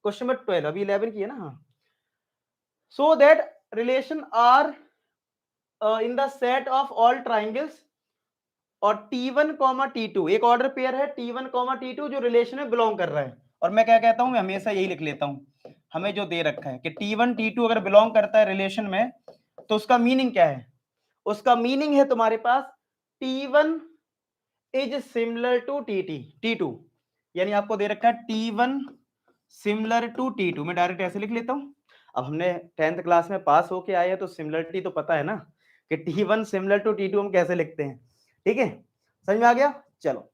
Question number 12, अभी 11 की है ना। हाँ, so that relation are in the set of all triangles और T1, T2 एक ऑर्डर पेयर है, T1, T2 जो रिलेशन में बिलोंग कर रहा है। और मैं क्या कहता हूं, मैं हमेशा यही लिख लेता हूं, हमें जो दे रखा है कि T1, T2 अगर बिलोंग करता है रिलेशन में, तो उसका मीनिंग क्या है? उसका मीनिंग है तुम्हारे पास T1 is similar to T2, यानी आपको दे रखा है T1 सिमिलर टू T2, मैं डायरेक्ट ऐसे लिख लेता हूं। अब हमने 10th क्लास में पास होके आए हैं तो सिमिलरिटी तो पता है ना कि T1 सिमिलर टू T2 हम कैसे लिखते हैं। ठीक है, समझ में आ गया? चलो,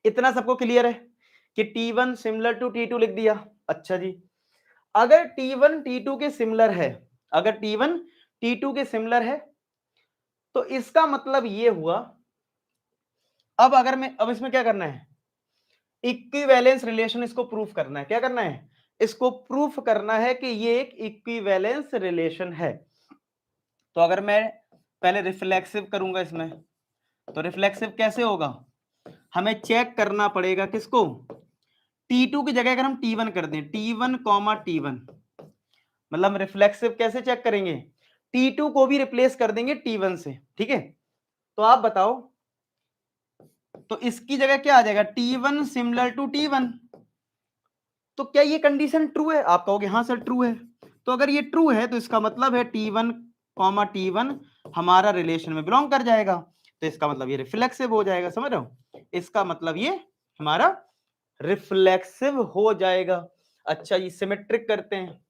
इतना सबको क्लियर है कि T1 सिमिलर टू T2 लिख दिया। अच्छा जी, अगर T1 T2 के सिमिलर है, अगर T1 T2 के सिमिलर है, तो इसका मतलब ये हुआ, अब इसमें क्या करना है? इक्विवेलेंस रिलेशन इसको प्रूफ करना है। क्या करना है? इसको प्रूफ करना है कि ये एक इक्विवेलेंस रिलेशन है। तो अगर मैं पहले रिफ्लेक्सिव करूंगा इसमें, तो रिफ्लेक्सिव कैसे होगा? हमें चेक करना पड़ेगा किसको? T2 की जगह अगर हम T1 कर दें, T1, T1, मतलब रिफ्लेक्सिव कैसे चेक करेंगे? T2 को भी रिप्लेस कर देंगे T1 से। ठीक है, तो आप बताओ, तो इसकी जगह क्या आ जाएगा? T1 similar to T1। तो क्या ये कंडीशन ट्रू है? आप कहोगे हाँ सर ट्रू है। तो अगर ये ट्रू है तो इसका मतलब है T1, T1 हमारा रिलेशन में बिलोंग कर जाएगा, तो इसका मतलब ये रिफ्लेक्सिव हो जाएगा। समझ रहे हो? इसका मतलब ये हमारा रिफ्लेक्सिव हो जाएगा। अच्छा, ये सिमेट्रिक करते हैं,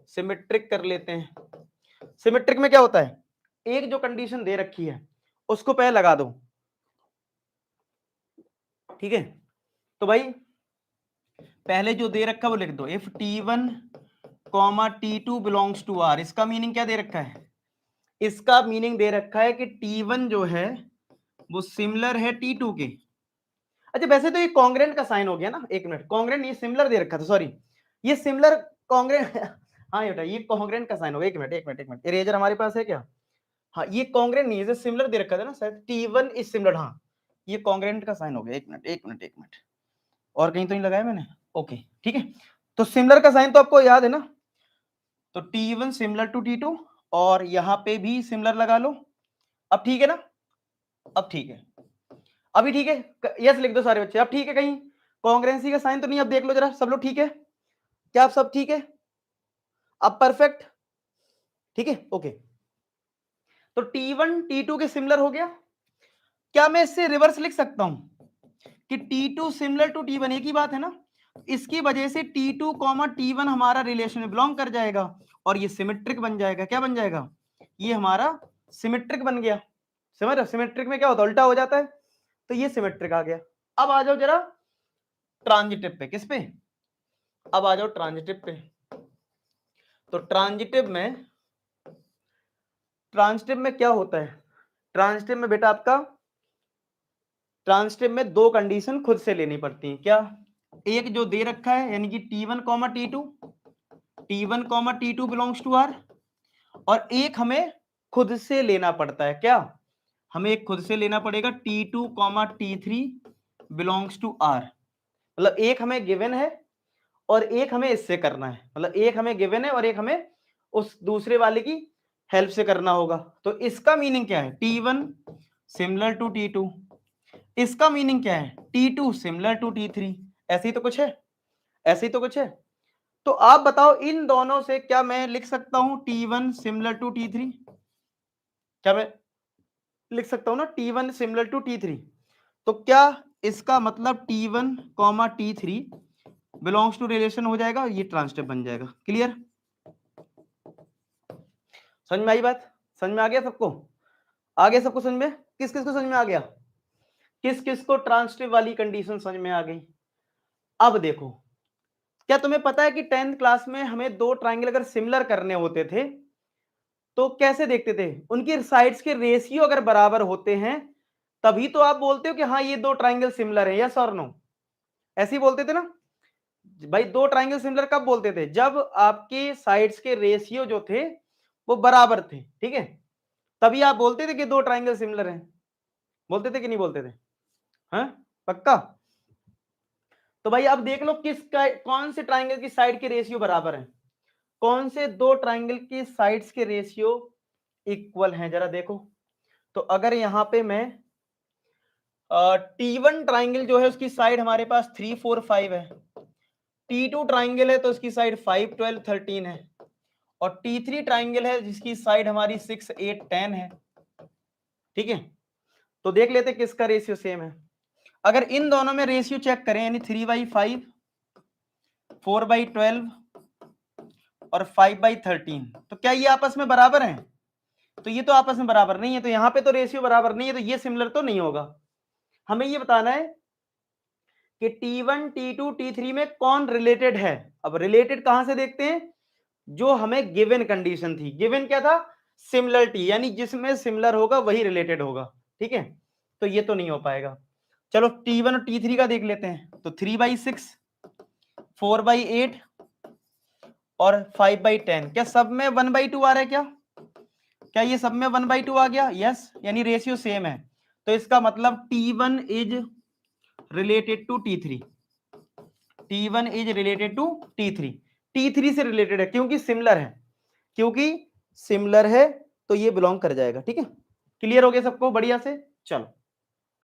सिमेट्रिक कर लेते हैं। सिमेट्रिक में क्या होता है? एक जो कंडीशन दे रखी है उसको पहले लगा दो। ठीक है, तो भाई पहले जो दे रखा है वो लिख दो, if T1, T2 belongs to R। इसका मीनिंग क्या दे रखा है? इसका मीनिंग दे रखा है कि T1 जो है वो सिमिलर है T2 के। अच्छा, वैसे तो ये कॉन्ग्रेंट का साइन हो गया ना। एक मिनट, कॉन्ग्रेंट, ये सिमिलर दे रखा था, सॉरी, ये सिमिलर कॉन्ग्रेंट हाँ बेटा, ये कॉन्ग्रेंट का साइन हो गया। एक मिनट, एक मिनट, एक मिनट, इरेजर हमारे पास है क्या? हाँ, ये कॉन्ग्रेंट नहीं है, सिमिलर दे रखा था ना शायद, T1 इज सिमिलर। हाँ, ये कॉन्ग्रेंट का साइन हो गया। एक मिनट, एक मिनट, एक मिनट, और कहीं तो नहीं लगाया मैंने। ओके, ठीक है, तो सिमिलर का साइन तो आपको याद है ना। तो T1 सिमिलर टू T2, और यहां पे भी सिमिलर लगा लो। अब ठीक है ना? अब ठीक है, अभी ठीक है, यस लिख दो सारे बच्चे। अब ठीक है, कहीं कॉन्ग्रेंसी का साइन तो नहीं? अब देख लो जरा, सब लोग ठीक है क्या? आप सब ठीक है? अब परफेक्ट, ठीक है, ओके। तो T1 T2 के सिमिलर हो गया। क्या मैं इससे रिवर्स लिख सकता हूं कि T2 सिमिलर टू T1? एक ही बात है ना। इसकी वजह से T2, T1 हमारा रिलेशन में बिलोंग कर जाएगा और ये सिमेट्रिक बन जाएगा। क्या बन जाएगा? ये हमारा सिमेट्रिक बन गया। समझ रहे हो? सिमेट्रिक में क्या होता है? उल्टा हो जाता है। तो ये सिमेट्रिक आ गया। अब आ जाओ जरा ट्रांजिटिव पे। किस पे? अब आ जाओ ट्रांजिटिव पे। तो ट्रांजिटिव में क्या होता है? ट्रांजिटिव में बेटा आपका, ट्रांजिटिव में दो कंडीशन खुद से लेनी पड़ती हैं। क्या? एक जो दे रखा है, यानी कि T1, T2 belongs to R, और एक हमें खुद से लेना पड़ता है। क्या? हमें एक खुद से लेना पड़ेगा, T2, T3 belongs to R। मतलब एक हमें गिवन है और एक हमें इससे करना है। मतलब एक हमें गिवन है और एक हमें उस दूसरे वाले की हेल्प से करना होगा। तो इसका मीनिंग क्या है? T1 similar to T2। इसका मीनिंग क्या है? T2 similar to T3। ऐसे ही तो कुछ है, ऐसे ही तो कुछ है। तो आप बताओ, इन दोनों से क्या मैं लिख सकता हूं T1 सिमिलर टू T3? क्या मैं लिख सकता हूं ना T1 सिमिलर टू T3? तो क्या इसका मतलब T1, T3 belongs to relation हो जाएगा, ये ट्रांजिटिव बन जाएगा। क्लियर? समझ में आई बात? समझ में आ गया सबको? आ गया सबको समझ में? किस किस को समझ में आ गया? किस किस को ट्रांजिटिव वाली कंडीशन समझ में आ गई? अब देखो, क्या तुम्हें पता है कि 10th क्लास में हमें दो ट्राइंगल अगर सिमिलर करने होते थे तो कैसे देखते थे? उनकी साइड्स के रेशियो अगर बराबर होते हैं तभी तो आप बोलते हो कि हाँ ये दो ट्राइंगल सिमिलर है। यस और नो? ऐसे ही बोलते थे ना भाई। दो ट्राइंगल सिमिलर कब बोलते थे? जब आपके साइड्स के रेशियो जो थे वो बराबर थे। ठीक है, तभी आप बोलते थे कि दो ट्राइंगल सिमिलर हैं। बोलते थे कि नहीं बोलते थे? हाँ, पक्का? तो भाई अब देख लो कौन से ट्राइंगल की साइड के रेशियो बराबर हैं, कौन से दो ट्राइंगल की साइड्स के रेशियो इक्वल हैं, जरा देखो। तो अगर यहां पे मैं T1 ट्राइंगल जो है उसकी साइड हमारे पास 3 4 5 है, T2 ट्राइंगल है तो उसकी साइड 5 12 13 है, और T3 ट्राइंगल है जिसकी साइड हमारी 6 8 10 है। ठीक है, तो देख लेते किसका रेशियो सेम है। अगर इन दोनों में रेशियो चेक करें, यानी 3/5 4/12 और 5/13, तो क्या ये आपस में बराबर हैं? तो ये तो आपस में बराबर नहीं है, तो यहां पे तो रेशियो बराबर नहीं है, तो ये सिमिलर तो नहीं होगा। हमें ये बताना है कि T1 T2 T3 में कौन रिलेटेड है। अब रिलेटेड कहां से देखते हैं, जो हमें गिवन कंडीशन थी। गिवन क्या था, सिमिलरिटी, यानी जिसमें सिमिलर होगा वही रिलेटेड होगा। ठीक है, तो ये तो नहीं हो पाएगा। चलो T1 और T3 का देख लेते हैं। तो 3/6 4/8 और 5/10, क्या सब में 1/2 आ रहा है? क्या ये सब में 1/2 आ गया? यस, यानी रेशियो सेम है। तो इसका मतलब T1 is related to T3, T1 is related to T3, T3 से रिलेटेड है क्योंकि सिमिलर है, क्योंकि सिमिलर है तो ये बिलोंग कर जाएगा। ठीक है, क्लियर हो गया सबको? बढ़िया से, चलो।